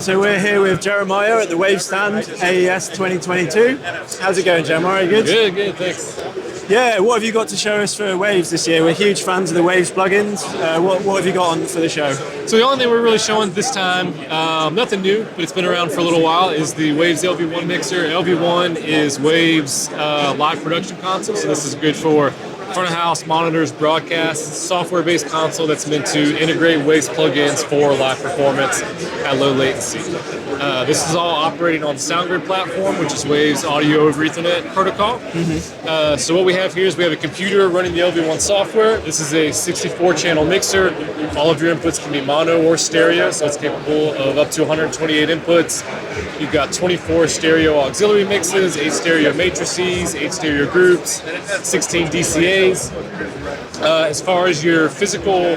So we're here with Jeremiah at the Wave stand, AES 2022. How's it going, Jeremiah? Good? Good, thanks. Yeah, what have you got to show us for Waves this year? We're huge fans of the Waves plugins. What have you got on for the show? So the only thing we're really showing this time, nothing new, but it's been around for a little while, is the Waves LV1 Mixer. LV1 is Waves' live production console, so this is good for front of house monitors, broadcasts, software-based console that's meant to integrate Waves plugins for live performance at low latency. This is all operating on the SoundGrid platform, which is Waves audio over Ethernet protocol. So what we have here is we have a computer running the LV1 software. This is a 64-channel mixer. All of your inputs can be mono or stereo, so it's capable of up to 128 inputs. You've got 24 stereo auxiliary mixes, 8 stereo matrices, 8 stereo groups, 16 DCAs. As far as your physical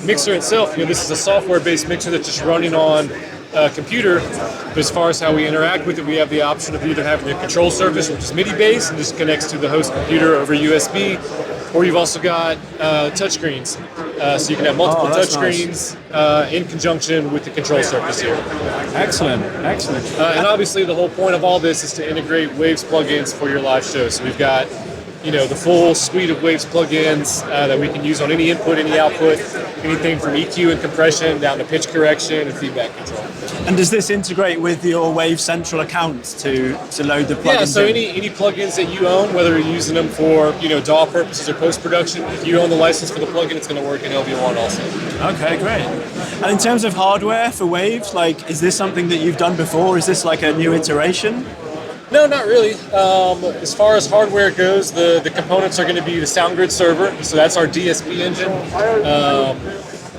mixer itself, this is a software-based mixer that's just running on a computer. But as far as how we interact with it, we have the option of either having a control surface, which is MIDI-based and just connects to the host computer over USB, or you've also got touchscreens. So you can have multiple touchscreens in conjunction with the control surface here. Excellent. And obviously the whole point of all this is to integrate Waves plugins for your live show. So we've got the full suite of Waves plugins that we can use on any input, any output, anything from EQ and compression down to pitch correction and feedback control. And does this integrate with your Wave Central account to load the plugins? Yeah, so any plugins that you own, whether you're using them for DAW purposes or post-production, if you own the license for the plugin, it's going to work in LV1 also. Okay, great. And in terms of hardware for Waves, is this something that you've done before? Is this like a new iteration? No, not really. As far as hardware goes, the components are going to be the SoundGrid server, so that's our DSP engine.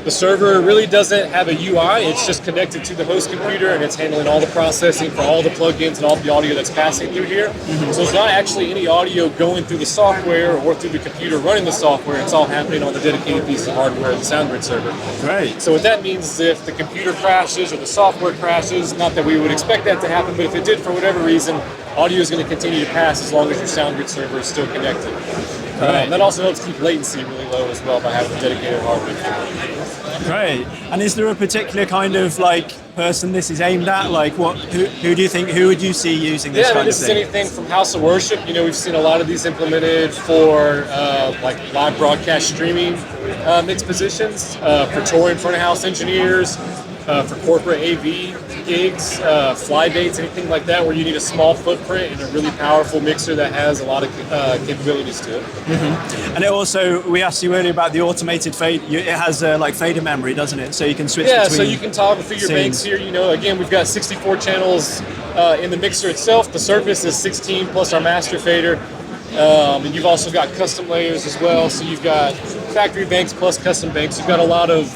The server really doesn't have a UI, it's just connected to the host computer and it's handling all the processing for all the plugins and all the audio that's passing through here. So there's not actually any audio going through the software or through the computer running the software, it's all happening on the dedicated piece of hardware, the SoundGrid server. Great. So what that means is if the computer crashes or the software crashes, not that we would expect that to happen, but if it did for whatever reason, audio is going to continue to pass as long as your SoundGrid server is still connected. That also helps keep latency really low as well by having a dedicated hardware. Great. And is there a particular kind of person this is aimed at? Who do you think, who would you see using this kind of thing? This is anything from house of worship. We've seen a lot of these implemented for live broadcast streaming mix positions, for touring front of house engineers, for corporate AV gigs, fly dates, anything like that where you need a small footprint and a really powerful mixer that has a lot of capabilities to it. And it also, we asked you earlier about the automated fade. It has fader memory, doesn't it? So you can switch between so you can toggle through your banks here. Again, we've got 64 channels in the mixer itself. The surface is 16 plus our master fader. And you've also got custom layers as well. So you've got factory banks plus custom banks. You've got a lot of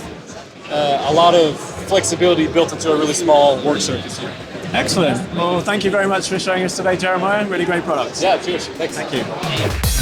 flexibility built into a really small work surface here. Excellent. Well, thank you very much for showing us today, Jeremiah. Really great products. Yeah, cheers. Thanks. Thank you.